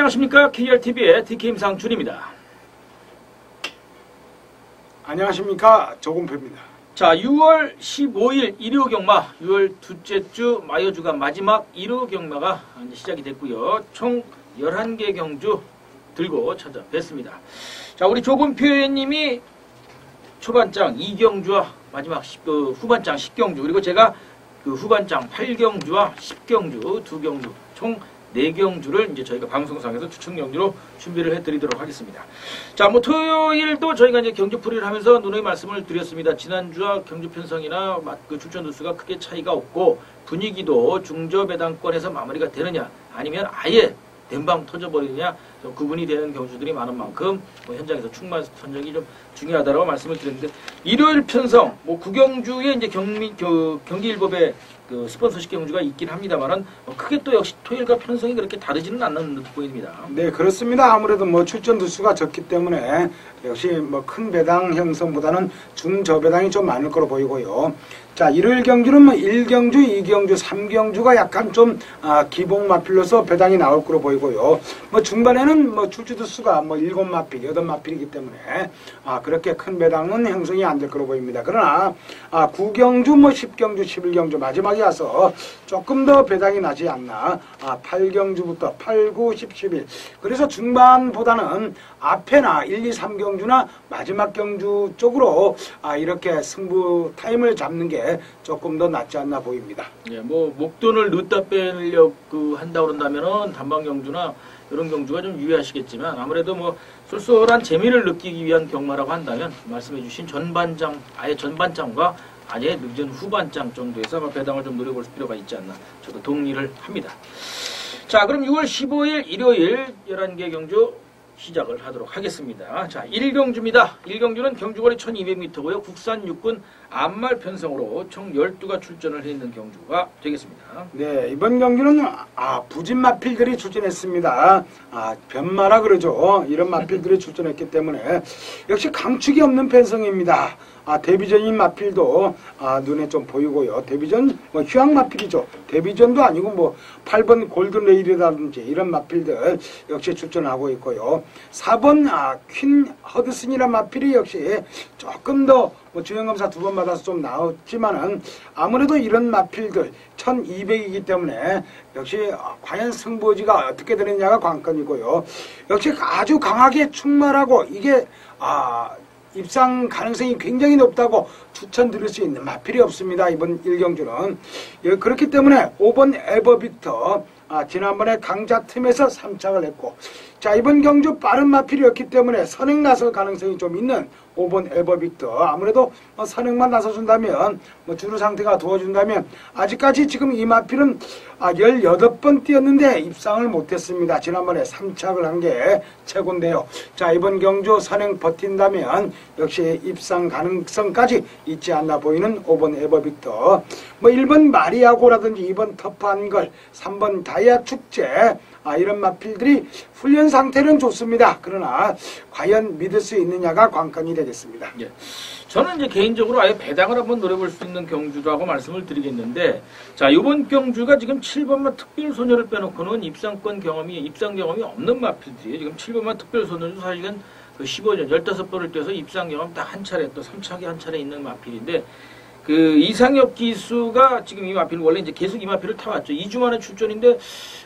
안녕하십니까. KRTV의 DK임상준입니다. 안녕하십니까. 조금표입니다. 자, 6월 15일 일요 경마, 6월 둘째 주 마여주간 마지막 일요 경마가 이제 시작이 됐고요. 총 11개 경주 들고 찾아뵙습니다. 자, 우리 조금표님이 초반장 2경주와 마지막 후반장 10경주, 그리고 제가 그 후반장 8경주와 10경주, 2경주, 총 4경주를 이제 저희가 방송상에서 추천 경주로 준비를 해드리도록 하겠습니다. 자, 뭐 토요일도 저희가 이제 경주풀이를 하면서 누누이 말씀을 드렸습니다. 지난주와 경주 편성이나 그 출전 누수가 크게 차이가 없고 분위기도 중저 배당권에서 마무리가 되느냐 아니면 아예 된방 터져버리느냐 구분이 되는 경주들이 많은 만큼 뭐 현장에서 충만 선정이 좀 중요하다고 말씀을 드렸는데, 일요일 편성 뭐 구경주에 이제 경기일법에 그 스폰서십 경주가 있긴 합니다만은 크게 또 역시 토요일과 편성이 그렇게 다르지는 않는 듯 보입니다. 네, 그렇습니다. 아무래도 뭐 출전 두수가 적기 때문에 역시 뭐 큰 배당 형성보다는 중저배당이 좀 많을 거로 보이고요. 자, 일요일 경주는 뭐 1경주, 2경주, 3경주가 약간 좀 기복 마필로서 배당이 나올 거로 보이고요. 뭐 중반에는 뭐 출주 두수가 뭐 7마필, 8마필이기 때문에 그렇게 큰 배당은 형성이 안 될 거로 보입니다. 그러나 9경주, 뭐 10경주, 11경주 마지막에 와서 조금 더 배당이 나지 않나. 8경주부터 8, 9, 10, 11. 그래서 중반보다는 앞에나 1, 2, 3경주나 마지막 경주 쪽으로 이렇게 승부 타임을 잡는 게 조금 더 낫지 않나 보입니다. 예, 뭐 목돈을 넣다 빼려고 한다 그런다면은 단방 경주나 이런 경주가 좀 유의하시겠지만, 아무래도 뭐 쏠쏠한 재미를 느끼기 위한 경마라고 한다면 말씀해주신 전반장, 아예 전반장과 아예 늦은 후반장 정도에서 배당을 좀 노려볼 필요가 있지 않나, 저도 동의를 합니다. 자, 그럼 6월 15일 일요일 11개 경주 시작을 하도록 하겠습니다. 자, 1경주입니다. 1경주는 경주거리 1200m고요. 국산 육군 암말 편성으로 총 12가 출전을 해 있는 경주가 되겠습니다. 네, 이번 경주는 부진 마필들이 출전했습니다. 변마라 그러죠. 이런 마필들이 출전했기 때문에 역시 감축이 없는 편성입니다. 데뷔전인 마필도 눈에 좀 보이고요. 데뷔전 뭐 휴양 마필이죠. 데뷔전도 아니고 뭐 8번 골든 레일이라든지 이런 마필들 역시 출전하고 있고요. 4번 퀸 허드슨이라는 마필이 역시 조금 더 뭐 주행검사 2번 받아서 좀 나왔지만은 아무래도 이런 마필들 1200이기 때문에 역시 과연 승부지가 어떻게 되느냐가 관건이고요. 역시 아주 강하게 충만하고 이게 입상 가능성이 굉장히 높다고 추천드릴 수 있는 마필이 없습니다. 이번 1경주는. 그렇기 때문에 5번 에버빅터 지난번에 강자 틈에서 3착을 했고, 자, 이번 경주 빠른 마필이었기 때문에 선행 나설 가능성이 좀 있는 5번 에버빅터. 아무래도 선행만 나서준다면 주루 상태가 도와준다면, 아직까지 지금 이 마필은 18번 뛰었는데 입상을 못했습니다. 지난번에 3착을 한 게 최고인데요. 자, 이번 경주 선행 버틴다면 역시 입상 가능성까지 있지 않나 보이는 5번 에버빅터. 뭐 1번 마리아고라든지 2번 터프한 걸, 3번 다이아 축제, 이런 마필들이 훈련 상태는 좋습니다. 그러나 과연 믿을 수 있느냐가 관건이 되겠습니다. 예. 저는 이제 개인적으로 아예 배당을 한번 노려볼 수 있는 경주라고 말씀을 드리겠는데, 자, 이번 경주가 지금 7번만 특별소녀를 빼놓고는 입상 경험이 없는 마필들이 지금 7번만 특별소녀도 사실은 그 15년 15번을 뛰어서 입상 경험 딱 한 차례, 또 3차기 한 차례 있는 마필인데, 그 이상엽 기수가 지금 이 마필 원래 이제 계속 이 마필을 타왔죠. 2주 만에 출전인데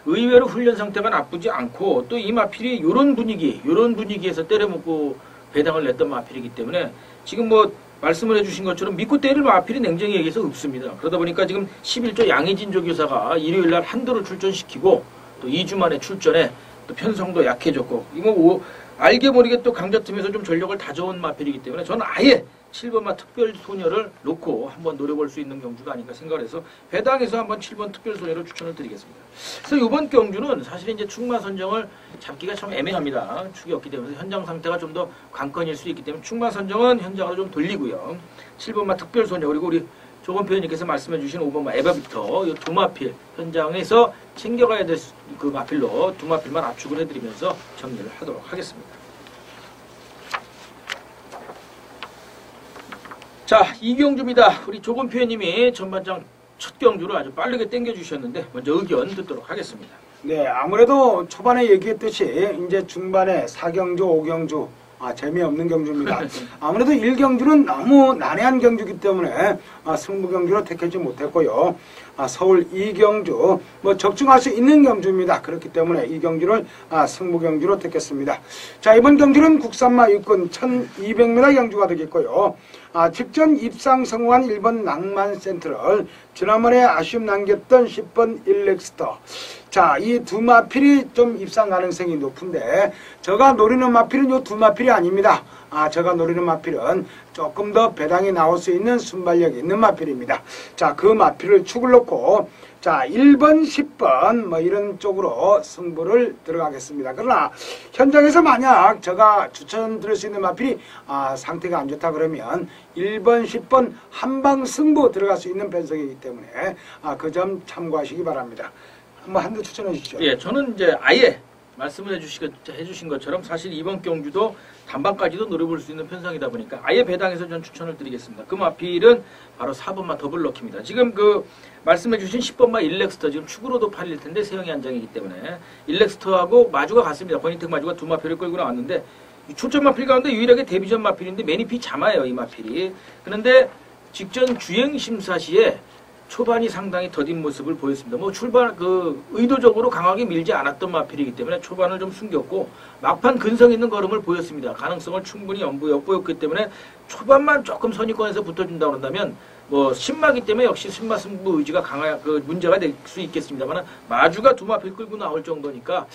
의외로 훈련 상태가 나쁘지 않고, 또 이 마필이 요런 분위기에서 때려먹고 배당을 냈던 마필이기 때문에 지금 뭐 말씀을 해주신 것처럼 믿고 때릴 마필이 냉정히에게서 없습니다. 그러다 보니까 지금 11조 양희진 조교사가 일요일날 한도를 출전시키고 또 2주 만에 출전해 또 편성도 약해졌고, 이거 알게 모르게 또 강자팀에서 좀 전력을 다져온 마필이기 때문에 저는 아예 7번마 특별소녀를 놓고 한번 노려볼 수 있는 경주가 아닌가 생각을 해서 배당에서 한번 7번 특별소녀를 추천을 드리겠습니다. 그래서 이번 경주는 사실 이제 충마 선정을 잡기가 참 애매합니다. 축이 없기 때문에 현장 상태가 좀 더 관건일 수 있기 때문에 충마 선정은 현장으로 좀 돌리고요. 7번마 특별소녀, 그리고 우리 조건 표현님께서 말씀해 주신 5번마 에바빅터, 이 두 마필 현장에서 챙겨가야 될 그 마필로 두 마필만 압축을 해드리면서 정리를 하도록 하겠습니다. 자, 이경주입니다. 우리 조건 표현님이 전반장 첫 경주를 아주 빠르게 땡겨주셨는데 먼저 의견 듣도록 하겠습니다. 네, 아무래도 초반에 얘기했듯이 이제 중반에 4경주, 5경주 재미없는 경주입니다. 아무래도 1경주는 너무 난해한 경주이기 때문에 승부 경주로 택하지 못했고요. 서울 2경주 뭐 적중할 수 있는 경주입니다. 그렇기 때문에 이 경주를 승부 경주로 택했습니다. 자, 이번 경주는 국산마 육군 1200m 경주가 되겠고요. 직전 입상 성공한 1번 낭만 센트럴, 지난번에 아쉬움 남겼던 10번 일렉스터. 자, 이 두 마필이 좀 입상 가능성이 높은데 제가 노리는 마필은 이 두 마필이 아닙니다. 제가 노리는 마필은 조금 더 배당이 나올 수 있는 순발력이 있는 마필입니다. 자, 그 마필을 축을 놓고 자, 1번, 10번 뭐 이런 쪽으로 승부를 들어가겠습니다. 그러나 현장에서 만약 제가 추천드릴 수 있는 마필이 상태가 안 좋다 그러면 1번, 10번 한방 승부 들어갈 수 있는 변성이기 때문에 그 점 참고하시기 바랍니다. 한번 한두 추천해 주시죠. 예, 저는 이제 아예 말씀을 해주신 것처럼 사실 이번 경주도 단방까지도 노려볼 수 있는 편성이다 보니까 아예 배당해서 전 추천을 드리겠습니다. 그 마필은 바로 4번마 더블럭키입니다. 지금 그 말씀해주신 10번마 일렉스터 지금 축으로도 팔릴 텐데 세형이 한 장이기 때문에 일렉스터하고 마주가 같습니다. 버닝텍 마주가 두 마필을 끌고 나왔는데 초점 마필 가운데 유일하게 데뷔전 마필인데 매니피 잠아요, 이 마필이. 그런데 직전 주행 심사 시에 초반이 상당히 더딘 모습을 보였습니다. 뭐 출발 의도적으로 강하게 밀지 않았던 마필이기 때문에 초반을 좀 숨겼고 막판 근성 있는 걸음을 보였습니다. 가능성을 충분히 엿보였기 때문에 초반만 조금 선입권에서 붙어준다 그런다면 뭐 신마기 때문에 역시 신마 승부 의지가 문제가 될 수 있겠습니다만 마주가 두 마필 끌고 나올 정도니까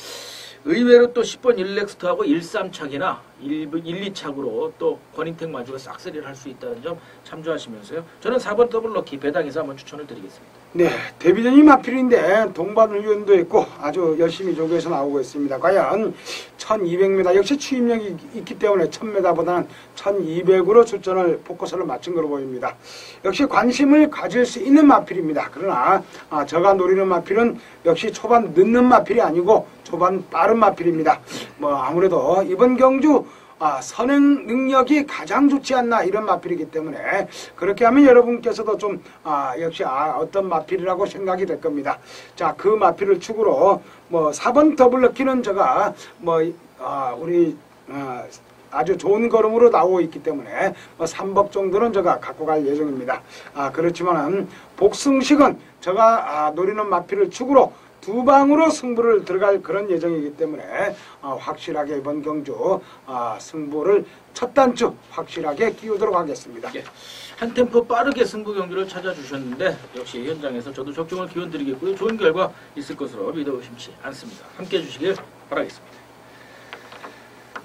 의외로 또 10번 일렉스트하고 1-3착이나 1-2착으로 또 버닝텍 마주가 싹쓸이를 할 수 있다는 점 참조하시면서요. 저는 4번 더블럭키 배당에서 한번 추천을 드리겠습니다. 네, 데뷔전이 마필인데 동반훈련도 있고 아주 열심히 조교해서 나오고 있습니다. 과연 1200m 역시 추임력이 있기 때문에 1000m보다는 1200으로 출전을 포커스를 맞춘 걸로 보입니다. 역시 관심을 가질 수 있는 마필입니다. 그러나 제가 노리는 마필은 역시 초반 늦는 마필이 아니고 초반 빠른 마필입니다. 뭐 아무래도 이번 경주 선행 능력이 가장 좋지 않나 이런 마필이기 때문에 그렇게 하면 여러분께서도 좀 역시 어떤 마필이라고 생각이 될 겁니다. 자, 그 마필을 축으로 뭐 4번 더블럭키는 제가 뭐 우리 아주 좋은 걸음으로 나오고 있기 때문에 뭐 3법 정도는 제가 갖고 갈 예정입니다. 그렇지만은 복승식은 제가 노리는 마필을 축으로 두 방으로 승부를 들어갈 그런 예정이기 때문에 확실하게 이번 경주 승부를 첫 단추 확실하게 끼우도록 하겠습니다. 예, 한 템포 빠르게 승부 경주를 찾아주셨는데 역시 현장에서 저도 적중을 기원드리겠고요. 좋은 결과 있을 것으로 믿어 의심치 않습니다. 함께해 주시길 바라겠습니다.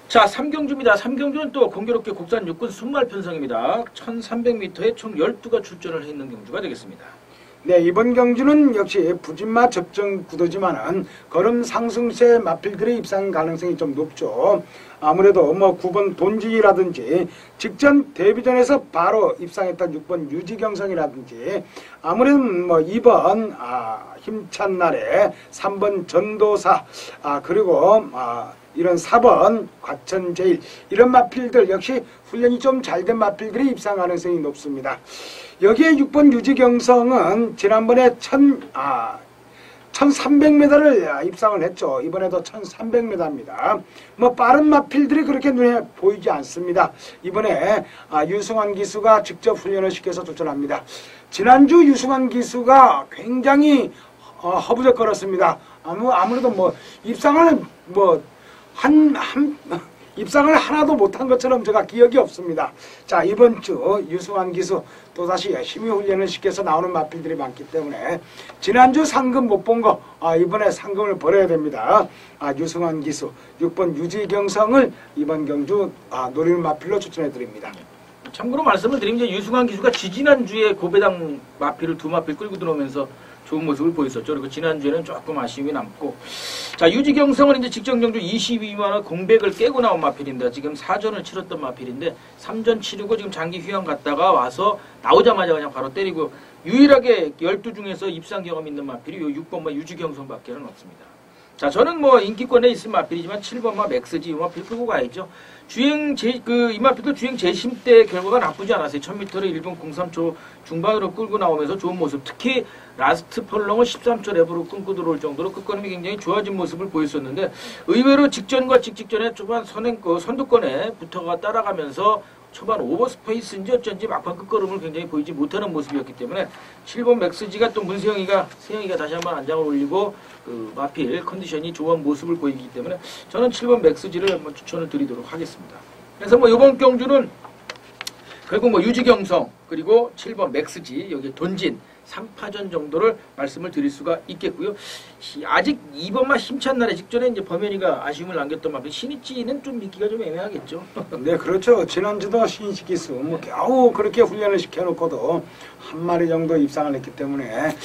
자, 3경주입니다. 3경주는 또 공교롭게 국산 육군 순말 편성입니다. 1300m에 총 12가 출전을 했는 경주가 되겠습니다. 네, 이번 경주는 역시 부진마 접전 구도지만은 걸음 상승세 마필들의 입상 가능성이 좀 높죠. 아무래도 뭐 9번 돈지라든지 직전 데뷔전에서 바로 입상했던 6번 유지경성이라든지 아무래도 뭐 2번 힘찬 날에 3번 전도사 그리고 이런 4번 과천제일 이런 마필들 역시 훈련이 좀 잘된 마필들이 입상 가능성이 높습니다. 여기에 6번 유지경성은 지난번에 1300m를 입상을 했죠. 이번에도 1300m입니다. 뭐 빠른 마필들이 그렇게 눈에 보이지 않습니다. 이번에 유승환 기수가 직접 훈련을 시켜서 출전합니다. 지난주 유승환 기수가 굉장히 허부적거렸습니다. 아무래도 뭐 입상을 입상을 하나도 못한 것처럼 제가 기억이 없습니다. 자, 이번 주 유승환 기수 또다시 열심히 훈련을 시켜서 나오는 마필들이 많기 때문에 지난주 상금 못 본 거 이번에 상금을 벌어야 됩니다. 유승환 기수 6번 유지경성을 이번 경주 노리는 마필로 추천해 드립니다. 참고로 말씀을 드리면 유승환 기수가 지지난주에 고배당 마필을 두 마필 끌고 들어오면서 좋은 모습을 보였었죠. 그리고 지난주에는 조금 아쉬움이 남고. 자, 유지경성은 이제 직전 경주 22만원 공백을 깨고 나온 마필인데 지금 4전을 치렀던 마필인데 3전 치르고 지금 장기 휴양 갔다가 와서 나오자마자 그냥 바로 때리고 유일하게 12 중에서 입상 경험 있는 마필이 요 6번마 유지경성밖에는 없습니다. 자, 저는 뭐 인기권에 있을 마필이지만 7번마 맥스지 이 마필 끌고 가야죠. 이 마필도 주행 재심 때 결과가 나쁘지 않았어요. 1000m를 1분 03초 중반으로 끌고 나오면서 좋은 모습. 특히 라스트 펄렁을 13초 랩으로 끊고 들어올 정도로 끝걸음이 굉장히 좋아진 모습을 보였었는데 의외로 직전과 직전에 초반 선두권에 붙어가 따라가면서 초반 오버스페이스인지 어쩐지 막판 끝걸음을 굉장히 보이지 못하는 모습이었기 때문에 7번 맥스지가 또 세영이가 다시 한번 안장을 올리고 그 마필 컨디션이 좋은 모습을 보이기 때문에 저는 7번 맥스지를 한번 추천을 드리도록 하겠습니다. 그래서 뭐 이번 경주는 결국 뭐 유지경성 그리고 7번 맥스지 여기 돈진 3파전 정도를 말씀을 드릴 수가 있겠고요. 아직 2번만 힘찬 날에 직전에 이제 범현이가 아쉬움을 남겼던 만큼 신이찌는 좀 믿기가 좀 애매하겠죠. 네, 그렇죠. 지난주도 신식기수 뭐 겨우 그렇게 훈련을 시켜놓고도 한 마리 정도 입상을 했기 때문에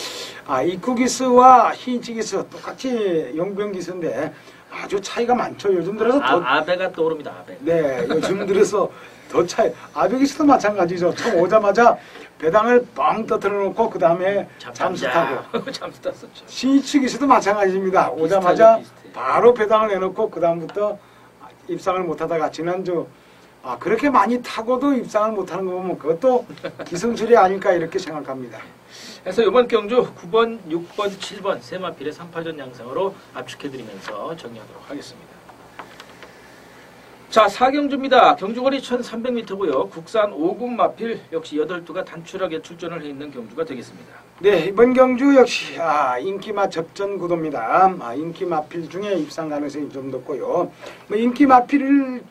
입구기수와 신이찌기수 똑같이 용병기수인데 아주 차이가 많죠. 요즘 들어서 더 아베가 떠오릅니다. 아베. 네, 요즘 들어서 더 차이. 아베기수도 마찬가지죠. 처음 오자마자 배당을 뻥 떠들어 놓고 그 다음에 잠수 타고 잠수 탔었죠. 신이치기수도 마찬가지입니다. 오자마자 바로 배당을 내놓고 그 다음부터 입상을 못하다가 지난주 그렇게 많이 타고도 입상을 못하는 거 보면 그것도 기승술이 아닐까 이렇게 생각합니다. 그래서 이번 경주 9번, 6번, 7번 세 마필의 3파전 양상으로 압축해드리면서 정리하도록 하겠습니다. 자, 4경주입니다. 경주거리 1300m고요. 국산 5군 마필 역시 8두가 단출하게 출전을 해 있는 경주가 되겠습니다. 네, 이번 경주 역시 인기마 접전 구도입니다. 인기 마필 중에 입상 가능성이 좀 높고요. 뭐 인기 마필은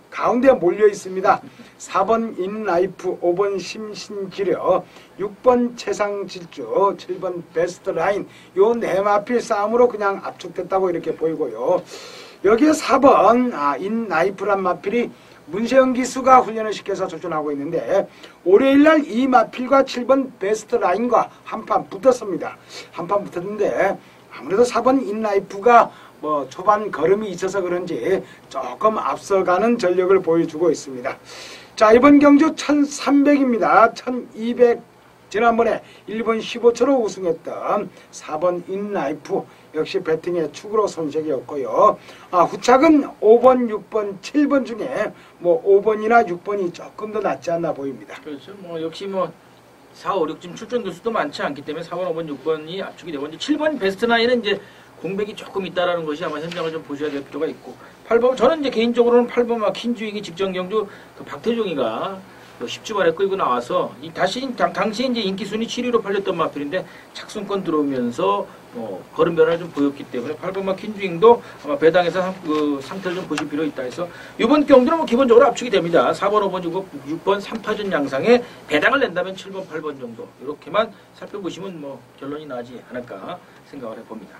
가운데 몰려 있습니다. 4번 인라이프, 5번 심신지려, 6번 최상질주, 7번 베스트라인 요 네 마필 싸움으로 그냥 압축됐다고 이렇게 보이고요. 여기에 4번 인라이프란 마필이 문세영 기수가 훈련을 시켜서 출전하고 있는데 월요일날 이 마필과 7번 베스트라인과 한판 붙었습니다. 한판 붙었는데 아무래도 4번 인라이프가 뭐 초반 걸음이 있어서 그런지 조금 앞서가는 전력을 보여주고 있습니다. 자, 이번 경주 1300입니다. 1200 지난번에 1분 15초로 우승했던 4번 인라이프 역시 배팅의 축으로 손색이었고요. 후착은 5번, 6번, 7번 중에 뭐 5번이나 6번이 조금 더 낫지 않나 보입니다. 그렇죠. 뭐 역시 뭐 4, 5, 6쯤 출전 두수도 많지 않기 때문에 4번, 5번, 6번이 압축이 되고 이제 7번 베스트 나인은 이제 공백이 조금 있다라는 것이 아마 현장을 좀 보셔야 될 필요가 있고 8번 저는 이제 개인적으로는 8번과 킨주익이 직전 경주 그 박태종이가 10주 만에 끌고 나와서 당시 이제 인기 순위 7위로 팔렸던 마필인데 착순권 들어오면서 걸음 변화를 좀 보였기 때문에 8번마 킨주잉도 아마 배당에서 그 상태를 좀 보실 필요 있다 해서 이번 경주는 뭐 기본적으로 압축이 됩니다. 4번, 5번, 6번 3파전 양상에 배당을 낸다면 7번, 8번 정도 이렇게만 살펴보시면 뭐 결론이 나지 않을까 생각을 해봅니다.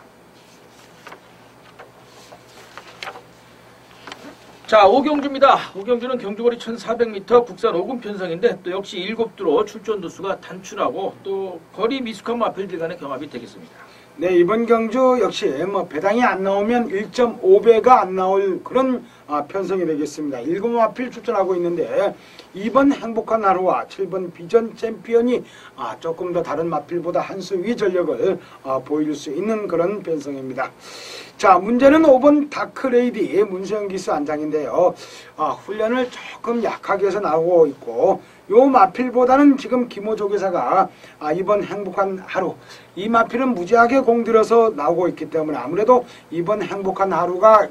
자, 5경주입니다. 5경주는 경주거리 1400m 국산 5군 편성인데 또 역시 7두로 출전 두수가 단출하고 또 거리 미숙한 마필들 간의 경합이 되겠습니다. 네, 이번 경주 역시 뭐 배당이 안 나오면 1.5배가 안 나올 그런 편성이 되겠습니다. 7 마필 출전하고 있는데 2번 행복한 하루와 7번 비전 챔피언이 조금 더 다른 마필보다 한 수 위 전력을 보여줄 수 있는 그런 편성입니다. 자, 문제는 5번 다크레이디 문세영 기수 안장인데요. 훈련을 조금 약하게 해서 나오고 있고 요 마필보다는 지금 김호조 교사가 이번 행복한 하루 이 마필은 무지하게 공들여서 나오고 있기 때문에 아무래도 이번 행복한 하루가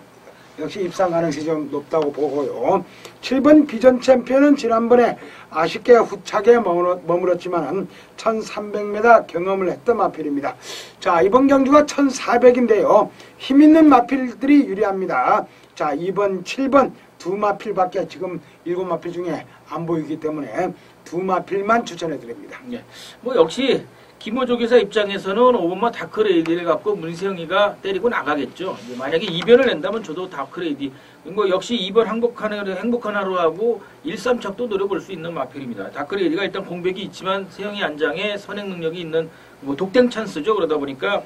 역시 입상 가능성이 좀 높다고 보고요. 7번 비전 챔피언은 지난번에 아쉽게 후착에 머물렀지만 1300m 경험을 했던 마필입니다. 자, 이번 경주가 1400인데요. 힘있는 마필들이 유리합니다. 자, 2번, 7번 두 마필밖에 지금 7마필 중에 안 보이기 때문에 두 마필만 추천해 드립니다. 예. 뭐 역시 김호조 기사 입장에서는 5번마 다크레이디를 갖고 문세영이가 때리고 나가겠죠. 만약에 2변을 낸다면 저도 다크레이디 뭐 역시 2번 행복한 하루하고 1, 3착도 노려볼 수 있는 마필입니다. 다크레이디가 일단 공백이 있지만 세영이 안장에 선행 능력이 있는 뭐 독땡 찬스죠. 그러다 보니까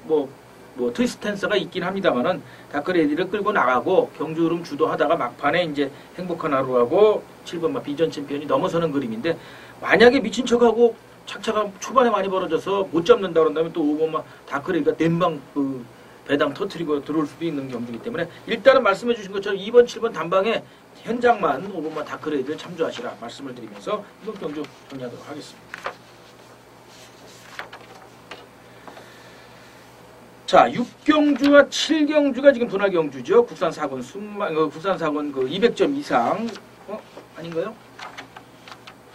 뭐 트위스텐서가 있긴 합니다만은 다크레이디를 끌고 나가고 경주 흐름 주도하다가 막판에 이제 행복한 하루하고 7번마 비전 챔피언이 넘어서는 그림인데 만약에 미친 척하고 착차가 초반에 많이 벌어져서 못 잡는다 그런다면 또 5번마 다크레이디가 땜방 배당 터트리고 들어올 수도 있는 경주이기 때문에 일단은 말씀해 주신 것처럼 2번, 7번 단방에 현장만 5번만 다크레이드를 참조하시라 말씀을 드리면서 이번 경주 정리하도록 하겠습니다. 자, 6경주와 7경주가 지금 분할 경주죠. 국산 4권 그 200점 이상 아닌가요?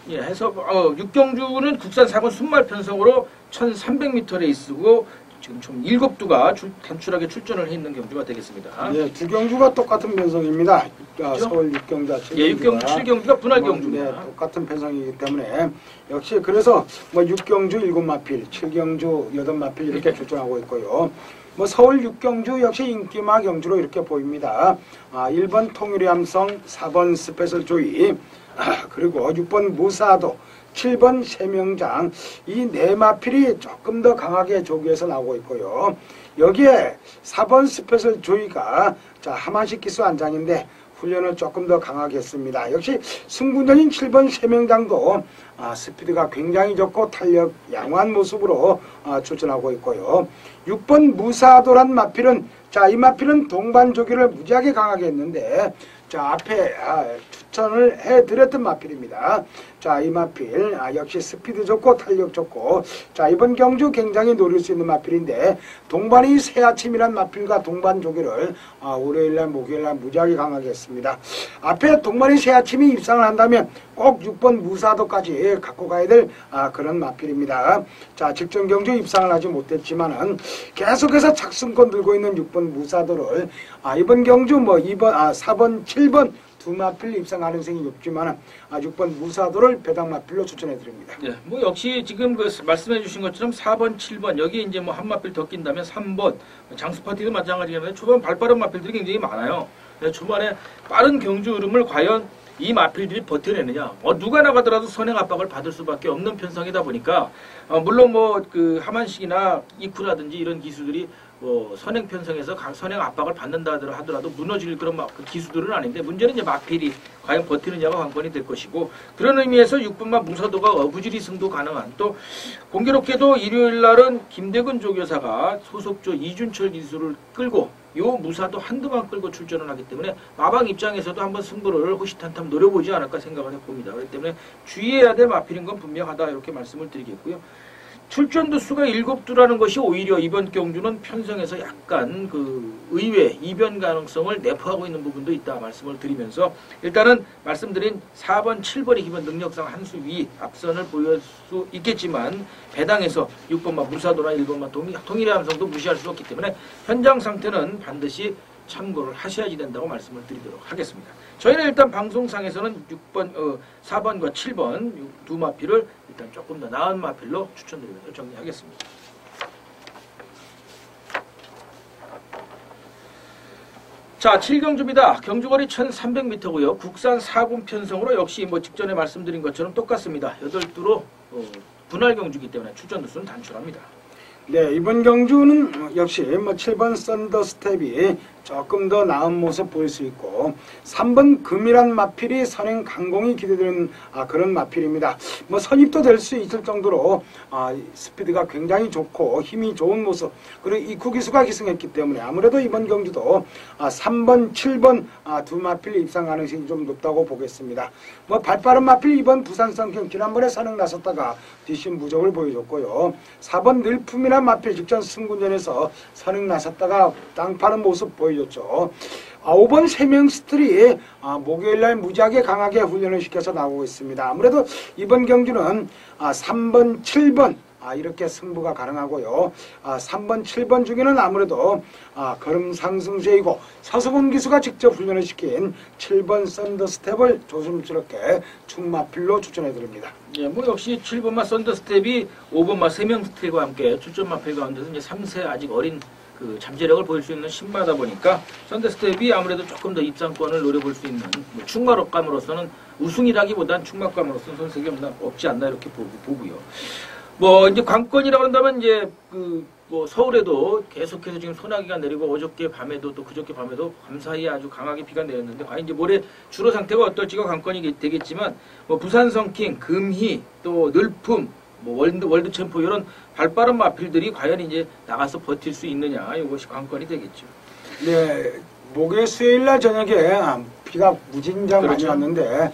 예, 해서 6경주는 국산 4권 순말 편성으로 1300m 레이스고 지금 총 7두가 단출하게 출전을 해 있는 경주가 되겠습니다. 예, 두 경주가 똑같은 편성입니다. 그렇죠? 서울 6경주와 7경주가. 예, 6경주, 7경주가 분할 경주입니다. 네, 똑같은 편성이기 때문에 역시 그래서 뭐 6경주 7마필, 7경주 8마필 이렇게 출전하고 있고요. 뭐 서울 6경주 역시 인기마 경주로 이렇게 보입니다. 1번 통일의 함성, 4번 스페셜 조이, 그리고 6번 무사도, 7번 세명장, 이 네 마필이 조금 더 강하게 조기에서 나오고 있고요. 여기에 4번 스페셜 조이가 하만식 기수 안장인데 훈련을 조금 더 강하게 했습니다. 역시 승군전인 7번 세명장도 스피드가 굉장히 좋고 탄력 양호한 모습으로 출전하고 있고요. 6번 무사도란 마필은 이 마필은 동반 조기를 무지하게 강하게 했는데 앞에 추천을 해드렸던 마필입니다. 이 마필 역시 스피드 좋고 탄력 좋고 이번 경주 굉장히 노릴 수 있는 마필인데 동반이 새아침이란 마필과 동반 조기를 월요일날 목요일날 무지하게 강하게 했습니다. 앞에 동반이 새아침이 입상을 한다면 꼭 6번 무사도까지 갖고 가야 될 그런 마필입니다. 직전 경주 입상을 하지 못했지만은 계속해서 착승권 들고 있는 6번 무사도를 이번 경주 4번 7번 두 마필 입상 가능성이 높지만 6번 무사도를 배당 마필로 추천해 드립니다. 네, 뭐 역시 지금 그 말씀해 주신 것처럼 4번, 7번 여기 이제 뭐 한 마필 더 낀다면 3번 장수 파티도 마찬가지겠는데 초반 발빠른 마필들이 굉장히 많아요. 초반에 빠른 경주 흐름을 과연 이 마필들이 버텨내느냐. 누가 나가더라도 선행 압박을 받을 수밖에 없는 편성이다 보니까 물론 뭐 그 하만식이나 이쿠라든지 이런 기수들이 선행 편성에서 선행 압박을 받는다 하더라도 무너질 그런 그 기수들은 아닌데 문제는 이제 마필이 과연 버티느냐가 관건이 될 것이고 그런 의미에서 6번마 무사도가 어부지리 승도 가능한 또 공교롭게도 일요일 날은 김대근 조교사가 소속조 이준철 기수를 끌고 요 무사도 한두만 끌고 출전을 하기 때문에 마방 입장에서도 한번 승부를 호시탄탐 노려보지 않을까 생각을 해봅니다. 그렇기 때문에 주의해야 될 마필인 건 분명하다 이렇게 말씀을 드리겠고요. 출전도 수가 7두라는 것이 오히려 이번 경주는 편성에서 약간 그 의외 이변 가능성을 내포하고 있는 부분도 있다 말씀을 드리면서 일단은 말씀드린 4번, 7번의 기본 능력상 한 수 위 앞선을 보일 수 있겠지만 배당에서 6번마 무사도나 1번마 통일의 함성도 무시할 수 없기 때문에 현장 상태는 반드시 참고를 하셔야지 된다고 말씀을 드리도록 하겠습니다. 저희는 일단 방송상에서는 4번과 7번 두 마필을 일단 조금 더 나은 마필로 추천드리면서 정리하겠습니다. 자, 7경주입니다. 경주거리 1300m고요. 국산 4군 편성으로 역시 뭐 직전에 말씀드린 것처럼 똑같습니다. 8두로 분할 경주이기 때문에 출전 두수는 단출합니다. 네, 이번 경주는 역시 7번 썬더 스텝이 조금 더 나은 모습 보일 수 있고 3번 금이란 마필이 선행 강공이 기대되는 그런 마필입니다. 선입도 될 수 있을 정도로 스피드가 굉장히 좋고 힘이 좋은 모습 그리고 이쿠 기수가 기승했기 때문에 아무래도 이번 경주도 3번, 7번 두 마필 입상 가능성이 좀 높다고 보겠습니다. 발빠른 마필 이번 부산성경 지난번에 선행 나섰다가 뒷심 부족을 보여줬고요. 4번 늘품이란 마필 직전 승군전에서 선행 나섰다가 땅 파는 모습 보여줬죠. 5번 세명스틀이 목요일날 무지하게 강하게 훈련을 시켜서 나오고 있습니다. 아무래도 이번 경주는 3번, 7번 이렇게 승부가 가능하고요. 3번, 7번 중에는 아무래도 걸음 상승세이고 서수근 기수가 직접 훈련을 시킨 7번 썬더 스텝을 조심스럽게 충마필로 추천해드립니다. 예, 뭐 역시 7번마 썬더 스텝이 5번마 세명 스텝과 함께 출전 마필 가운데서 이제 3세 아직 어린 그 잠재력을 보일 수 있는 신마다 보니까 썬더 스텝이 아무래도 조금 더 입상권을 노려볼 수 있는 충마감으로서는 우승이라기보단 충마감으로서는 손색이 없지 않나 이렇게 보고요. 이제 관건이라고 한다면 이제 서울에도 계속해서 지금 소나기가 내리고 어저께 밤에도 또 그저께 밤에도 밤사이에 아주 강하게 비가 내렸는데 과연 이제 모레 주로 상태가 어떨지가 관건이 되겠지만 부산 성킹, 금희, 또 늘품, 뭐 월드 챔프 이런 발빠른 마필들이 과연 이제 나가서 버틸 수 있느냐 이것이 관건이 되겠죠. 네, 목요일 수요일 날 저녁에 비가 무진장 많이 그렇죠. 왔는데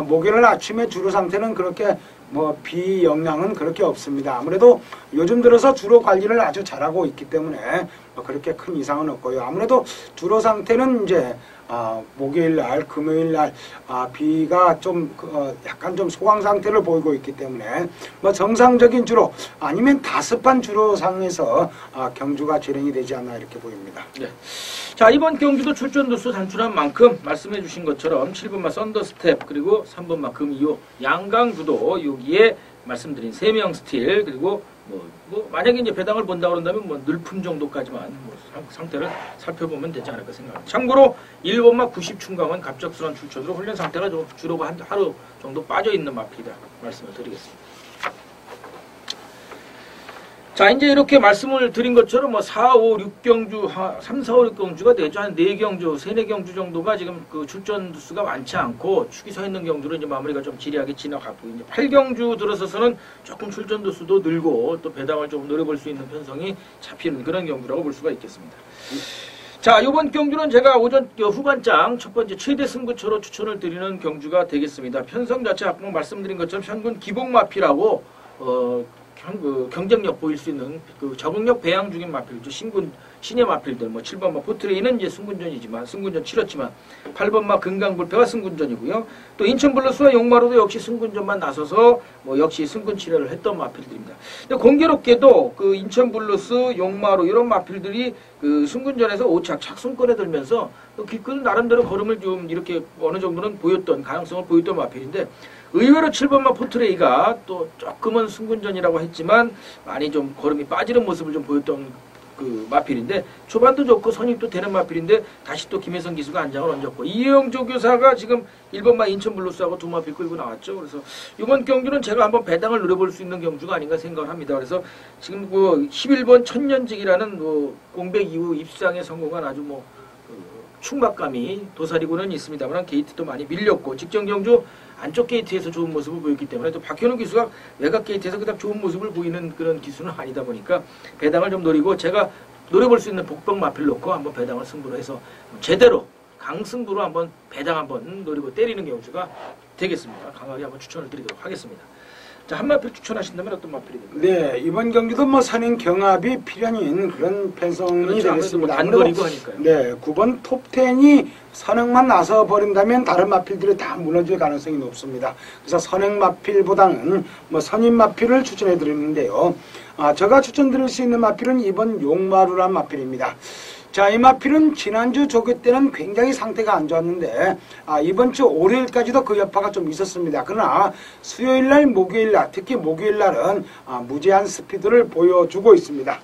목요일 아침에 주로 상태는 그렇게 뭐 비 영향은 그렇게 없습니다. 아무래도 요즘 들어서 주로 관리를 아주 잘하고 있기 때문에 뭐 그렇게 큰 이상은 없고요. 아무래도 주로 상태는 이제 목요일 날, 금요일 날 비가 좀 약간 좀 소강 상태를 보이고 있기 때문에 뭐 정상적인 주로 아니면 다습한 주로 상에서 경주가 진행이 되지 않나 이렇게 보입니다. 네. 자, 이번 경주도 출전 두수 단출한 만큼 말씀해 주신 것처럼 7번마 썬더스텝 그리고 3번마 금이호 양강구도 여기에 말씀드린 3명 스틸 그리고 뭐 만약에 이제 배당을 본다 그런다면 뭐 늘품 정도까지만 뭐 상태를 살펴보면 되지 않을까 생각합니다. 참고로 1번마 90 충강은 갑작스러운 출전으로 훈련 상태가 좀 주로 한 하루 정도 빠져 있는 마필이다 말씀을 드리겠습니다. 자, 이제 이렇게 말씀을 드린 것처럼 뭐 4, 5, 6경주, 3, 4, 5, 6경주가 되죠. 한 4경주, 3, 4경주 정도가 지금 그 출전 수가 많지 않고 축이 서 있는 경주로 이제 마무리가 좀 지리하게 지나갔고, 이제 8경주 들어서서는 조금 출전 수도 늘고 또 배당을 좀 노려볼 수 있는 편성이 잡히는 그런 경주라고 볼 수가 있겠습니다. 자, 이번 경주는 제가 오전 후반장 첫 번째 최대 승부처로 추천을 드리는 경주가 되겠습니다. 편성 자체 아까 말씀드린 것처럼 현군 기복마필하고 경쟁력 보일 수 있는 그 적응력 배양 중인 마필들, 신의 마필들, 뭐 7번마 포트레이는 이제 승군전이지만, 승군전 치렀지만, 8번마 금강불패가 승군전이고요. 또 인천블러스와 용마로도 역시 승군전만 나서서, 뭐 역시 승군 치료를 했던 마필들입니다. 근데 공교롭게도 그 인천블러스, 용마로 이런 마필들이 그 승군전에서 5착 착순권에 들면서 또 기껏 나름대로 걸음을 좀 이렇게 어느 정도는 보였던, 가능성을 보였던 마필인데, 의외로 7번마 포트레이가 또 조금은 승군전이라고 했지만 많이 좀 걸음이 빠지는 모습을 좀 보였던 그 마필인데 초반도 좋고 선입도 되는 마필인데 다시 또 김혜성 기수가 안장을 얹었고 이혜영 조교사가 지금 1번마 인천블루스하고 두 마필 끌고 나왔죠. 그래서 이번 경주는 제가 한번 배당을 노려볼 수 있는 경주가 아닌가 생각을 합니다. 그래서 지금 그 11번 천년직이라는 공백 이후 입상에 성공한 아주 충박감이 도사리고는 있습니다만 게이트도 많이 밀렸고 직전 경주 안쪽 게이트에서 좋은 모습을 보였기 때문에 또 박현우 기수가 외곽 게이트에서 그닥 좋은 모습을 보이는 그런 기수는 아니다 보니까 배당을 좀 노리고 제가 노려볼 수 있는 복병 마필 놓고 한번 배당을 승부로 해서 제대로 강승부로 한번 배당 한번 노리고 때리는 경주가 되겠습니다. 강하게 한번 추천을 드리도록 하겠습니다. 자, 한 마필 추천하신다면 어떤 마필이 될까요? 네, 이번 경기도 선행 경합이 필연인 그런 편성이 그렇죠. 되겠습니다. 단거리고 하니까요. 네, 9번 톱10이 선행만 나서 버린다면 다른 마필들이 다 무너질 가능성이 높습니다. 그래서 선행 마필보다는 선임 마필을 추천해 드리는데요. 제가 추천드릴 수 있는 마필은 이번 용마루란 마필입니다. 자, 이 마필은 지난주 조교 때는 굉장히 상태가 안 좋았는데 이번 주 월요일까지도 그 여파가 좀 있었습니다. 그러나 수요일날, 목요일날, 특히 목요일날은 무제한 스피드를 보여주고 있습니다.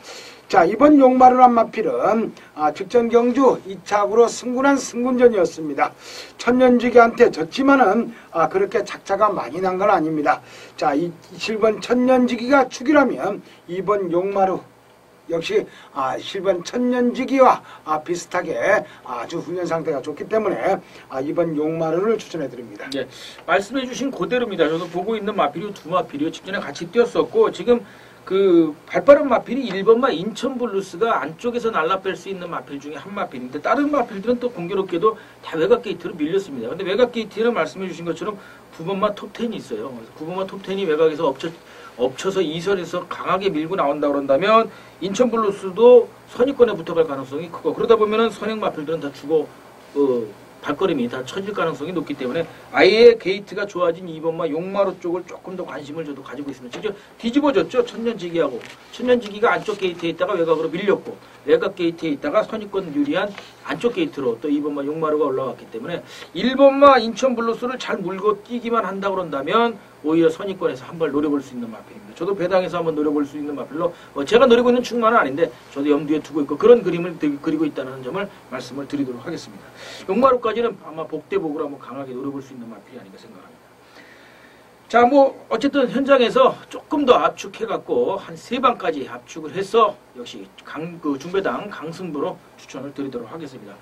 자, 이번 용마루란 마필은 직전 경주 2착으로 승군한 승군전이었습니다. 천년지기한테 졌지만은 그렇게 착차가 많이 난 건 아닙니다. 자, 7번 천년지기가 축이라면 2번 용마루 역시 7번 천년지기와 비슷하게 아주 훈련 상태가 좋기 때문에 이번 용마루를 추천해 드립니다. 네, 말씀해 주신 그대로입니다. 저도 보고 있는 마필이 두 마필이요. 직전에 같이 뛰었었고 지금 그 발빠른 마필이 1번마 인천블루스가 안쪽에서 날라뺄 수 있는 마필 중에 한 마필인데 다른 마필들은 또 공교롭게도 다 외곽 게이트로 밀렸습니다. 근데 외곽 게이트는 말씀해 주신 것처럼 9번마 톱10이 있어요. 9번마 톱10이 외곽에서 엎쳐서 2선에서 강하게 밀고 나온다 그런다면 인천블루스도 선입권에 붙어갈 가능성이 크고 그러다 보면은 선행 마필들은 다 죽어 발걸음이 다 처질 가능성이 높기 때문에 아예 게이트가 좋아진 2번마 용마루 쪽을 조금 더 관심을 저도 가지고 있습니다. 직접 뒤집어졌죠. 천년지기하고. 천년지기가 안쪽 게이트에 있다가 외곽으로 밀렸고 외곽 게이트에 있다가 선입권 유리한 안쪽 게이트로 또 2번마 용마루가 올라왔기 때문에 1번마 인천블루스를 잘 물고 뛰기만 한다 그런다면 오히려 선입권에서 한 발 노려볼 수 있는 마필입니다. 저도 배당에서 한번 노려볼 수 있는 마필로 제가 노리고 있는 충만은 아닌데 저도 염두에 두고 있고 그런 그림을 그리고 있다는 점을 말씀을 드리도록 하겠습니다. 용마루까지는 아마 복대복으로 한번 강하게 노려볼 수 있는 마필이 아닌가 생각합니다. 자, 어쨌든 현장에서 조금 더 압축해갖고 한 3방까지 압축을 해서 역시 중배당 강승부로 추천을 드리도록 하겠습니다.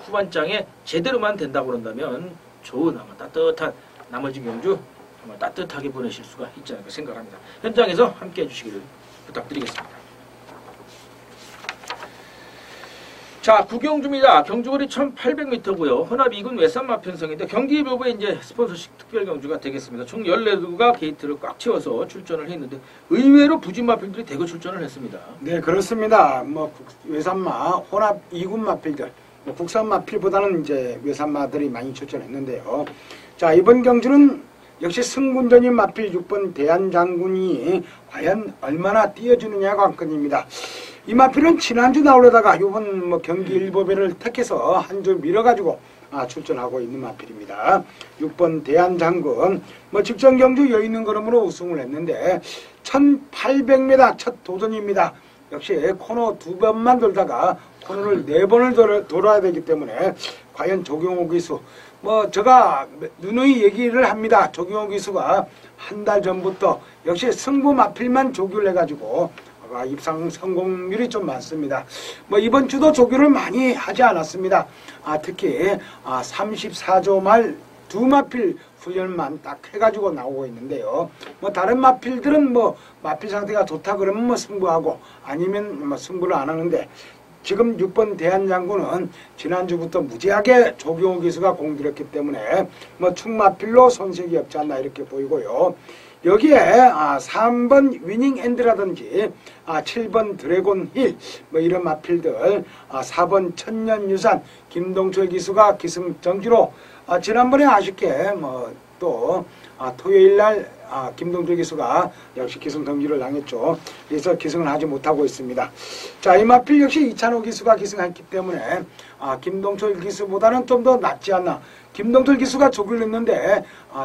후반장에 제대로만 된다고 그런다면 좋은 아마 따뜻한 나머지 경주 정말 따뜻하게 보내실 수가 있지 않을까 생각합니다. 현장에서 함께 해주시기를 부탁드리겠습니다. 자, 구경주입니다. 경주거리 1800m고요. 혼합 2군 외산마 편성인데 경기일보부에 이제 스폰서십 특별 경주가 되겠습니다. 총 14두가 게이트를 꽉 채워서 출전을 했는데 의외로 부진 마필들이 대거 출전을 했습니다. 네, 그렇습니다. 뭐 외산마 혼합 2군 마필들, 뭐 국산 마필보다는 이제 외산마들이 많이 출전했는데요. 자, 이번 경주는 역시 승군전인 마필 6번 대한장군이 과연 얼마나 뛰어주느냐가 관건입니다. 이 마필은 지난주 나오려다가 이번 뭐 경기 일보배를 택해서 한 줄 밀어가지고 출전하고 있는 마필입니다. 6번 대한장군 뭐 직전 경주 여있는 걸음으로 우승을 했는데 1800m 첫 도전입니다. 역시 코너 2번만 돌다가 코너를 4번을 돌아야 되기 때문에 과연 조경호 기수 뭐 제가 누누이 얘기를 합니다. 조경호 기수가 한 달 전부터 역시 승부 마필만 조교를 해가지고 입상 성공률이 좀 많습니다. 뭐 이번 주도 조교를 많이 하지 않았습니다. 특히 34조 말 2마필 훈련만 딱 해가지고 나오고 있는데요. 뭐 다른 마필들은 뭐 마필 상태가 좋다 그러면 뭐 승부하고 아니면 뭐 승부를 안 하는데 지금 6번 대한장군은 지난주부터 무지하게 조경호 기수가 공들였기 때문에 뭐 충마필로 손색이 없지 않나 이렇게 보이고요. 여기에 3번 위닝 엔드라든지 7번 드래곤 힐 뭐 이런 마필들 4번 천년유산 김동철 기수가 기승전주로 지난번에 아쉽게 뭐 또 토요일날 김동철 기수가 역시 기승전주를 당했죠. 그래서 기승을 하지 못하고 있습니다. 자, 이 마필 역시 이찬호 기수가 기승했기 때문에 김동철 기수보다는 좀 더 낫지 않나. 김동철 기수가 조기를 냈는데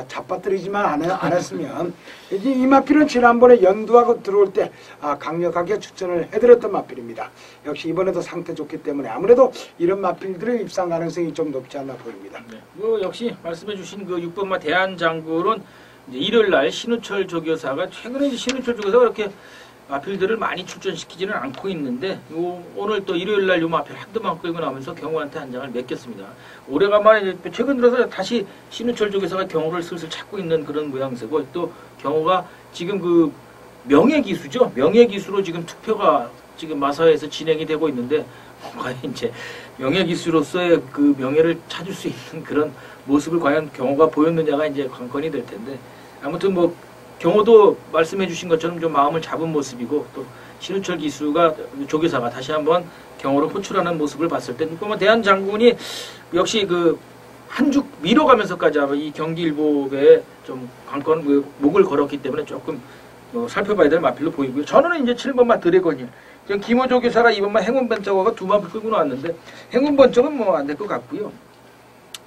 잡아뜨리지만 안 했으면 이 마필은 지난번에 연두하고 들어올 때 강력하게 추천을 해드렸던 마필입니다. 역시 이번에도 상태 좋기 때문에 아무래도 이런 마필들의 입상 가능성이 좀 높지 않나 보입니다. 네. 역시 말씀해주신 그 6번마 대한장군은 이제 일요일날 신우철 조교사가 최근에 이제 신우철 조교사가 이렇게 마필들을 많이 출전시키지는 않고 있는데 오늘 또 일요일날 요 마필 한두만 끌고 나오면서 경호한테 한 장을 맡겼습니다. 오래간만에 최근 들어서 다시 신우철 조교사가 경호를 슬슬 찾고 있는 그런 모양새고 또 경호가 지금 그 명예기수죠. 명예기수로 지금 투표가 지금 마사회에서 진행이 되고 있는데 과연 이제 명예기수로서의 그 명예를 찾을 수 있는 그런 모습을 과연 경호가 보였느냐가 이제 관건이 될 텐데 아무튼 뭐 경호도 말씀해 주신 것처럼 좀 마음을 잡은 모습이고 또 신우철 기수가 조교사가 다시 한번 경호를 호출하는 모습을 봤을 때 대한장군이 역시 그 한 주 밀어가면서까지 이 경기일보에 좀 관건 목을 걸었기 때문에 조금 살펴봐야 될 마필로 보이고요. 저는 이제 7번마 드래곤일 김호 조교사가 2번마 행운번쩍하고 2마필 끌고 나왔는데 행운번쩍은 뭐 안 될 것 같고요.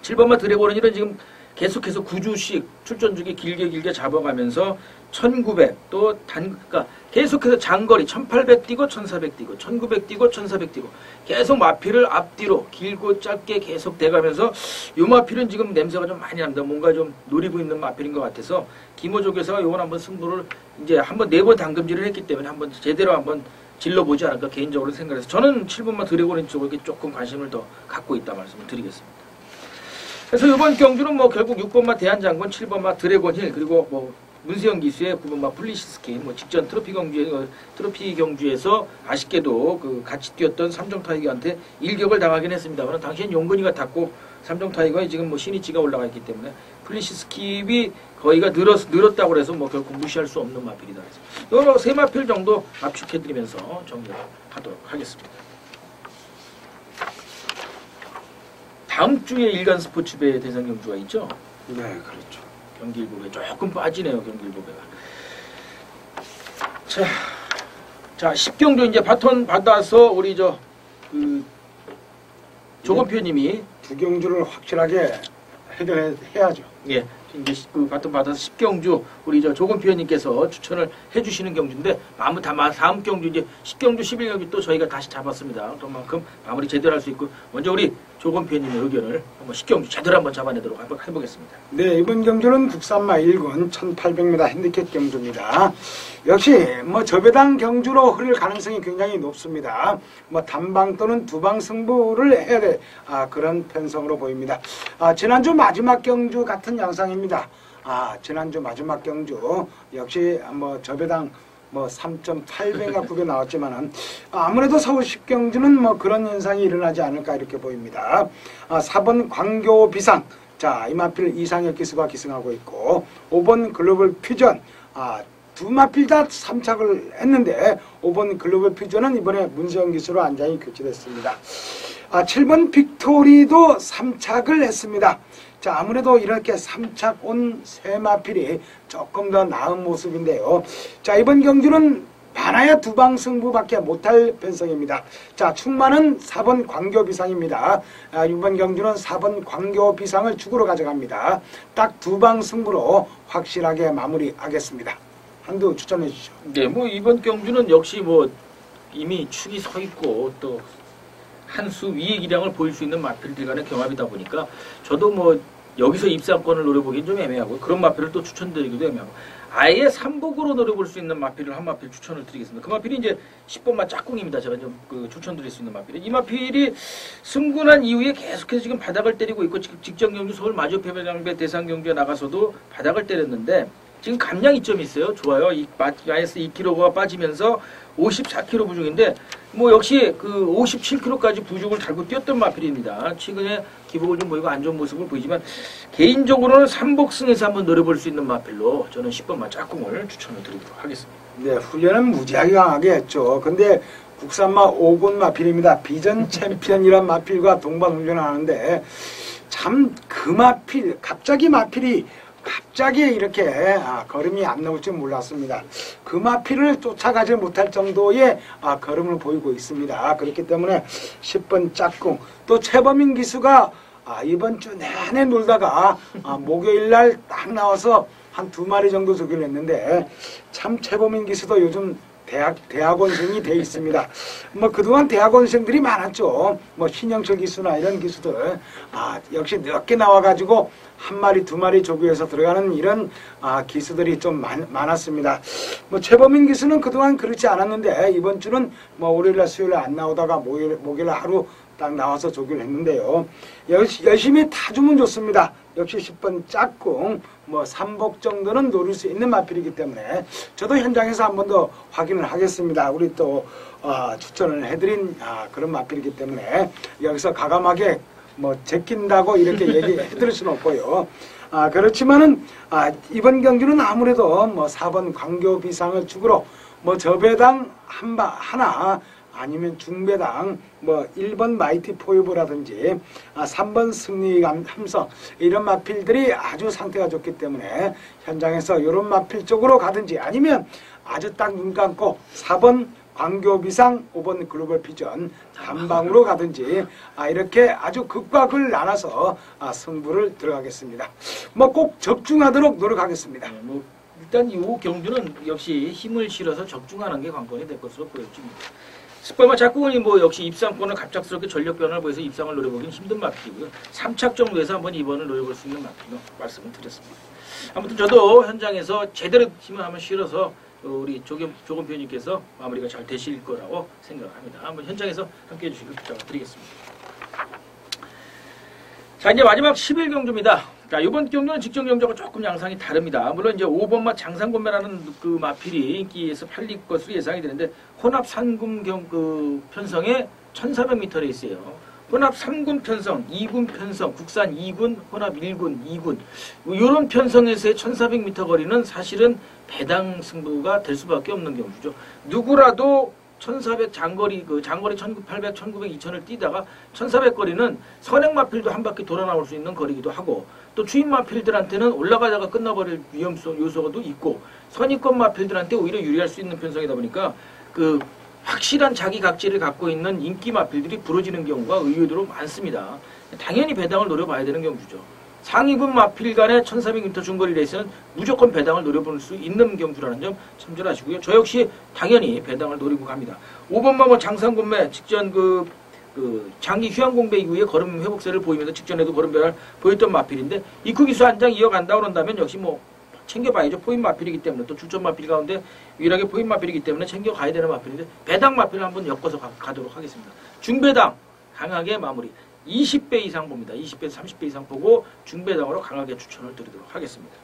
7번마 드래곤일은 지금 계속해서 9주씩 출전 주기 길게 잡아가면서 1900 또 그러니까 계속해서 장거리 1800 뛰고 1400 뛰고 1900 뛰고 1400 뛰고 계속 마필을 앞뒤로 길고 짧게 계속 돼가면서 요 마필은 지금 냄새가 좀 많이 납니다. 뭔가 좀 노리고 있는 마필인 것 같아서 김호조 교사가 요건 한번 승부를 이제 한번 4번 당금질을 했기 때문에 한번 제대로 한번 질러보지 않을까 개인적으로 생각해서 저는 7번마 드래곤인 쪽에 조금 관심을 더 갖고 있다 말씀을 드리겠습니다. 그래서 이번 경주는 뭐 결국 6번마 대한장군, 7번마 드래곤힐 그리고 뭐 문세영 기수의 9번마 플리시스키 뭐 직전 트로피 경주에서 아쉽게도 그 같이 뛰었던 삼종 타이거한테 일격을 당하긴 했습니다만 당시엔 용근이가 탔고 삼종 타이거에 지금 뭐 신이치가 올라가 있기 때문에 플리시스킵이 거의가 늘었다고 해서 뭐 결국 무시할 수 없는 마필이다. 그래서 세 마필 정도 압축해드리면서 정리하도록 하겠습니다. 다음 주에 일간 스포츠배 대상 경주가 있죠? 네, 그렇죠. 경기일보배 조금 빠지네요, 경기일보배가. 자, 10경주 이제 바톤 받아서 우리 조건표님이 두 경주를 확실하게 해결해야죠. 예, 이제 그 바톤 받아서 10경주 우리 조건표님께서 추천을 해주시는 경주인데 다음 경주 이제 10경주 11경주 또 저희가 다시 잡았습니다. 그만큼 마무리 제대로 할 수 있고 먼저 우리 조건표님의 의견을 한번 10경주 제대로 한번 잡아내도록 한번 해보겠습니다. 네, 이번 경주는 국산마 1군 1800m 핸디캡 경주입니다. 역시 뭐 저배당 경주로 흐를 가능성이 굉장히 높습니다. 뭐 단방 또는 두방 승부를 해야 될 그런 편성으로 보입니다. 지난주 마지막 경주 같은 같은 양상입니다. 지난주 마지막 경주 역시 뭐 저배당 뭐 3.8배가 9배 나왔지만은 아무래도 서울 10경주는 뭐 그런 현상이 일어나지 않을까 이렇게 보입니다. 4번 광교 비상. 자, 이 마필 이상혁 기수가 기승하고 있고 5번 글로벌 퓨전. 두 마필 다 3착을 했는데 5번 글로벌 퓨전은 이번에 문세영 기수로 안장이 교체됐습니다. 7번 빅토리도 3착을 했습니다. 자, 아무래도 이렇게 3착 온 세 마필이 조금 더 나은 모습인데요. 자, 이번 경주는 많아야 두방 승부밖에 못할 편성입니다. 자, 충만은 4번 광교비상입니다. 이번 경주는 4번 광교비상을 축으로 가져갑니다. 딱 두방 승부로 확실하게 마무리하겠습니다. 한두 추천해 주시죠. 네, 뭐 이번 경주는 역시 뭐 이미 축이 서 있고 또 한 수 위의 기량을 보일 수 있는 마필들 간의 경합이다 보니까 저도 뭐 여기서 입상권을 노려보기엔 좀 애매하고 그런 마필을 또 추천드리기도 애매하고 아예 3복으로 노려볼 수 있는 마필을 한 마필 추천을 드리겠습니다. 그 마필이 이제 10번마 짝꿍입니다. 제가 좀 추천드릴 수 있는 마필이. 이 마필이 승군한 이후에 계속해서 지금 바닥을 때리고 있고 직전 경주 서울 마주패배장배 대상 경주에 나가서도 바닥을 때렸는데 지금 감량 이점이 있어요. 좋아요. 이 마이너스 2kg가 빠지면서 54kg 부족인데 뭐 역시 그 57kg까지 부족을 달고 뛰었던 마필입니다. 최근에 기복을 좀 보이고 안 좋은 모습을 보이지만 개인적으로는 3복승에서 한번 노려볼 수 있는 마필로 저는 10번마 짝꿍을 추천을 드리도록 하겠습니다. 네, 훈련은 무지하게 강하게 했죠. 근데 국산마 5군 마필입니다. 비전 챔피언이란 마필과 동반 훈련을 하는데 참 그 마필, 갑자기 이렇게 걸음이 안 나올 줄 몰랐습니다. 그 마필을 쫓아가지 못할 정도의 걸음을 보이고 있습니다. 그렇기 때문에 10번 짝꿍 또 최범인 기수가 이번 주 내내 놀다가 목요일날 딱 나와서 한 2마리 정도 조기를 했는데 참 최범인 기수도 요즘 대학원생이 돼 있습니다. 뭐 그동안 대학원생들이 많았죠. 뭐 신영철 기수나 이런 기수들 역시 늦게 나와가지고 1마리 2마리 조교해서 들어가는 이런 기수들이 좀 많았습니다. 뭐 최범인 기수는 그동안 그렇지 않았는데 이번 주는 뭐 월요일날 수요일에 안 나오다가 목요일 하루 딱 나와서 조교를 했는데요. 열심히 타주면 좋습니다. 역시 10번 짝꿍 뭐 3복 정도는 노릴 수 있는 마필이기 때문에 저도 현장에서 한 번 더 확인을 하겠습니다. 우리 또 추천을 해드린 그런 마필이기 때문에 여기서 가감하게 뭐 제낀다고 이렇게 얘기해 드릴 수는 없고요. 그렇지만은 이번 경주는 아무래도 뭐 4번 광교비상을 축으로 뭐 저배당 하나 아니면 중배당 뭐 1번 마이티 포유브라든지 3번 승리감 함성 이런 마필들이 아주 상태가 좋기 때문에 현장에서 이런 마필 쪽으로 가든지 아니면 아주 딱 눈 감고 4번 광교비상 5번 글로벌 피전 단방으로 가든지 이렇게 아주 극과 극을 나눠서 승부를 들어가겠습니다. 뭐 꼭 적중하도록 노력하겠습니다. 뭐 일단 이 경주는 역시 힘을 실어서 적중하는 게 관건이 될 것으로 보여집니다. 스포마 짝꿍이 뭐 역시 입상권을 갑작스럽게 전력 변화를 보여서 입상을 노려보기는 힘든 마필이고요. 3착 정도에서 한번 이번을 노려볼 수 있는 마필로 말씀을 드렸습니다. 아무튼 저도 현장에서 제대로 힘을 한번 실어서 우리 조금 표님께서 마무리가 잘 되실 거라고 생각합니다. 한번 현장에서 함께 해주시길 부탁드리겠습니다. 자, 이제 마지막 11경주입니다. 자, 이번 경주는 직전 경주하고 조금 양상이 다릅니다. 물론 이제 5번마 장상곤매라는 그 마필이 인기에서 팔릴 것으로 예상이 되는데 혼합 3군 편성에 1400m 레이스예요. 혼합 3군 편성, 2군 편성, 국산 2군, 혼합 1군, 2군 이런 편성에서의 1400m 거리는 사실은 배당 승부가 될 수밖에 없는 경주죠. 누구라도 1400 장거리 1900, 1900, 2000을 뛰다가 1400 거리는 선행 마필도 한 바퀴 돌아 나올 수 있는 거리기도 하고 또 추임 마필들한테는 올라가다가 끝나버릴 위험성 요소도 있고 선입권 마필들한테 오히려 유리할 수 있는 편성이다 보니까 그 확실한 자기 각지를 갖고 있는 인기 마필들이 부러지는 경우가 의외로 많습니다. 당연히 배당을 노려봐야 되는 경주죠. 상위군 마필 간의 1400m 중거리 레이스는 무조건 배당을 노려볼 수 있는 경주라는 점 참조하시고요. 저 역시 당연히 배당을 노리고 갑니다. 5번마 장상곤매 직전 장기 휴양공배 이후에 걸음 회복세를 보이면서 직전에도 걸음 변화를 보였던 마필인데 이쿠 기수 한 장 이어간다 그런다면 역시 뭐 챙겨봐야죠. 포인 마필이기 때문에 또 출전 마필 가운데 유일하게 포인 마필이기 때문에 챙겨가야 되는 마필인데 배당 마필을 한번 엮어서 가도록 하겠습니다. 중배당 강하게 마무리. 20배 이상 봅니다. 20배, 30배 이상 보고 중배당으로 강하게 추천을 드리도록 하겠습니다.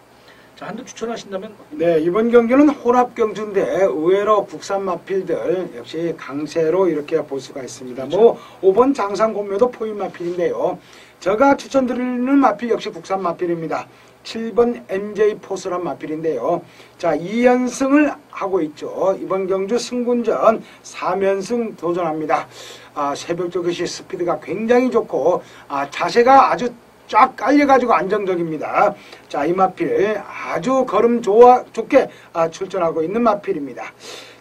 자, 한두 추천하신다면? 네, 이번 경기는 혼합 경주인데 의외로 국산 마필들 역시 강세로 이렇게 볼 수가 있습니다. 그렇죠. 뭐 5번 장상곰매도 포인 마필인데요. 제가 추천드리는 마필 역시 국산 마필입니다. 7번 MJ 포스란 마필인데요. 자, 2연승을 하고 있죠. 이번 경주 승군전 3연승 도전합니다. 새벽 것이 스피드가 굉장히 좋고 자세가 아주 쫙 깔려가지고 안정적입니다. 자, 이 마필 아주 걸음 좋게 출전하고 있는 마필입니다.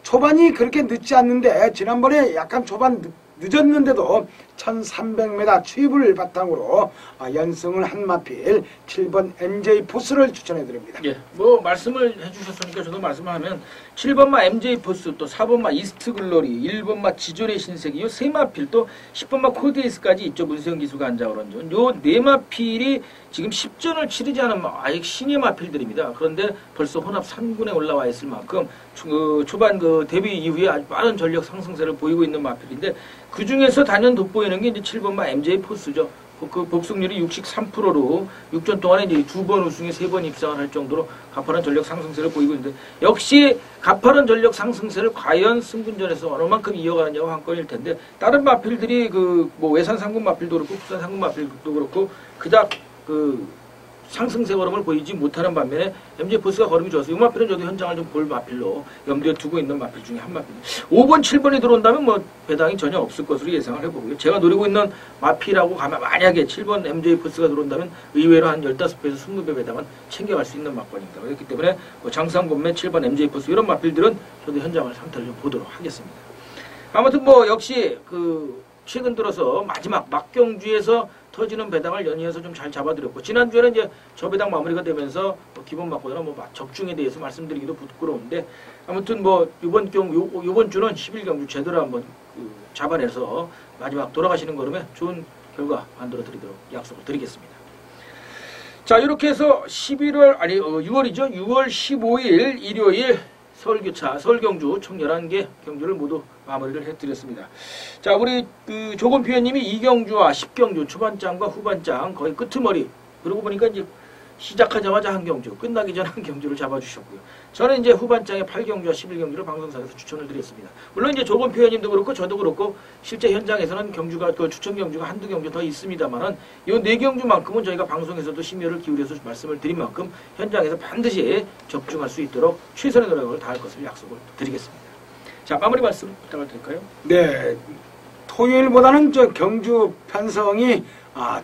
초반이 그렇게 늦지 않는데 지난번에 약간 초반 늦었는데도 1300m 추입을 바탕으로 연승을 한 마필 7번 MJ 포스를 추천해드립니다. 예, 뭐 말씀을 해주셨으니까 저도 말씀하면 7번마 MJ 포스, 또 4번마 이스트 글로리, 1번마 지존의 신세기, 요 세 마필, 또 10번마 코드에이스까지 있죠. 문세영 기수가 앉아 그런죠. 요 네 마필이 지금 10전을 치르지 않은 아예 신의 마필들입니다. 그런데 벌써 혼합 3군에 올라와 있을 만큼 초반 데뷔 이후에 아주 빠른 전력 상승세를 보이고 있는 마필인데, 그 중에서 단연 돋보이는 게 이제 7번마 MJ 포스죠. 그 복승률이 63%로 6전 동안에 이제 2번 우승에 3번 입상을 할 정도로 가파른 전력 상승세를 보이고 있는데, 역시 가파른 전력 상승세를 과연 승군전에서 어느 만큼 이어가느냐가 관건일 텐데, 다른 마필들이 뭐 외산 상군 마필도 그렇고 국산 상군 마필도 그렇고 그닥 상승세 걸음을 보이지 못하는 반면에 MJ 포스가 걸음이 좋아서 이 마필은 저도 현장을 좀 볼 마필로 염두에 두고 있는 마필 중에 한 마필. 5번, 7번이 들어온다면 뭐 배당이 전혀 없을 것으로 예상을 해보고요. 제가 노리고 있는 마필하고 가면 만약에 7번 MJ 포스가 들어온다면 의외로 한 15배에서 20배 배당은 챙겨갈 수 있는 막권입니다. 그렇기 때문에 뭐 장상곰매 7번 MJ 포스 이런 마필들은 저도 현장을 상태를 좀 보도록 하겠습니다. 아무튼 뭐 역시 최근 들어서 마지막 막경주에서 터지는 배당을 연이어서 좀 잘 잡아드렸고, 지난주에는 이제 저 배당 마무리가 되면서 기본 막고나 적중에 대해서 말씀드리기도 부끄러운데, 아무튼 뭐 요번 주는 11경주 제대로 한번 잡아내서 마지막 돌아가시는 걸음에 좋은 결과 만들어 드리도록 약속을 드리겠습니다. 자, 이렇게 해서 6월이죠. 6월 15일 일요일 서울교차, 서울경주 총 11개 경주를 모두 마무리를 해드렸습니다. 자, 우리 조건 표현님이 2경주와 10경주 초반장과 후반장 거의 끄트머리, 그러고 보니까 이제 시작하자마자 한 경주, 끝나기 전 한 경주를 잡아주셨고요. 저는 이제 후반장에 8경주와 11경주를 방송사에서 추천을 드렸습니다. 물론 이제 조건 표현님도 그렇고 저도 그렇고 실제 현장에서는 추천 경주가 한두 경주 더 있습니다만은 이 4경주만큼은 저희가 방송에서도 심혈을 기울여서 말씀을 드린 만큼 현장에서 반드시 적중할 수 있도록 최선의 노력을 다할 것을 약속을 드리겠습니다. 자, 마무리 말씀 부탁을 드릴까요? 네, 토요일보다는 경주 편성이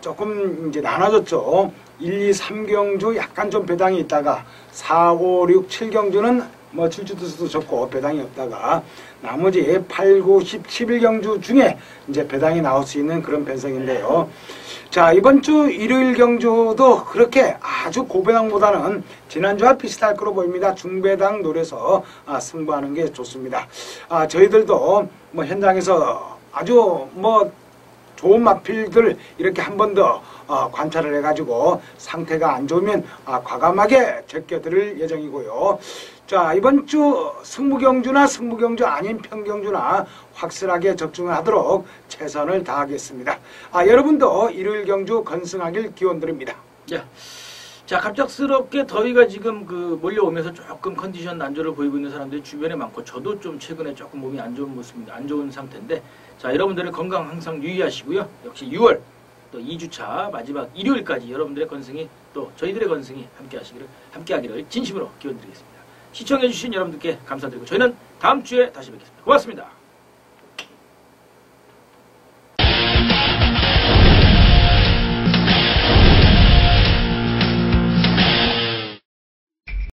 조금 이제 나눠졌죠. 1, 2, 3경주 약간 좀 배당이 있다가 4, 5, 6, 7경주는 뭐 출주도수도 적고 배당이 없다가 나머지 8, 9, 10, 11경주 중에 이제 배당이 나올 수 있는 그런 편성인데요. 자, 이번 주 일요일 경주도 그렇게 아주 고배당보다는 지난주와 비슷할 거로 보입니다. 중배당 노려서 승부하는 게 좋습니다. 저희들도 뭐 현장에서 아주 뭐 좋은 마필들 이렇게 한 번 더 관찰을 해가지고 상태가 안 좋으면 과감하게 제껴드릴 예정이고요. 자, 이번 주 승무경주나 승무경주 아닌 평경주나 확실하게 적중을 하도록 최선을 다하겠습니다. 여러분도 일요일 경주 건승하길 기원드립니다. 네. 자, 갑작스럽게 더위가 지금 몰려오면서 조금 컨디션 난조를 보이고 있는 사람들이 주변에 많고, 저도 좀 최근에 조금 몸이 안 좋은 모습입니다. 안 좋은 상태인데, 자, 여러분들의 건강 항상 유의하시고요. 역시 6월 또 2주차 마지막 일요일까지 여러분들의 건승이, 또 저희들의 건승이 함께하기를 진심으로 기원드리겠습니다. 시청해주신 여러분들께 감사드리고 저희는 다음 주에 다시 뵙겠습니다. 고맙습니다.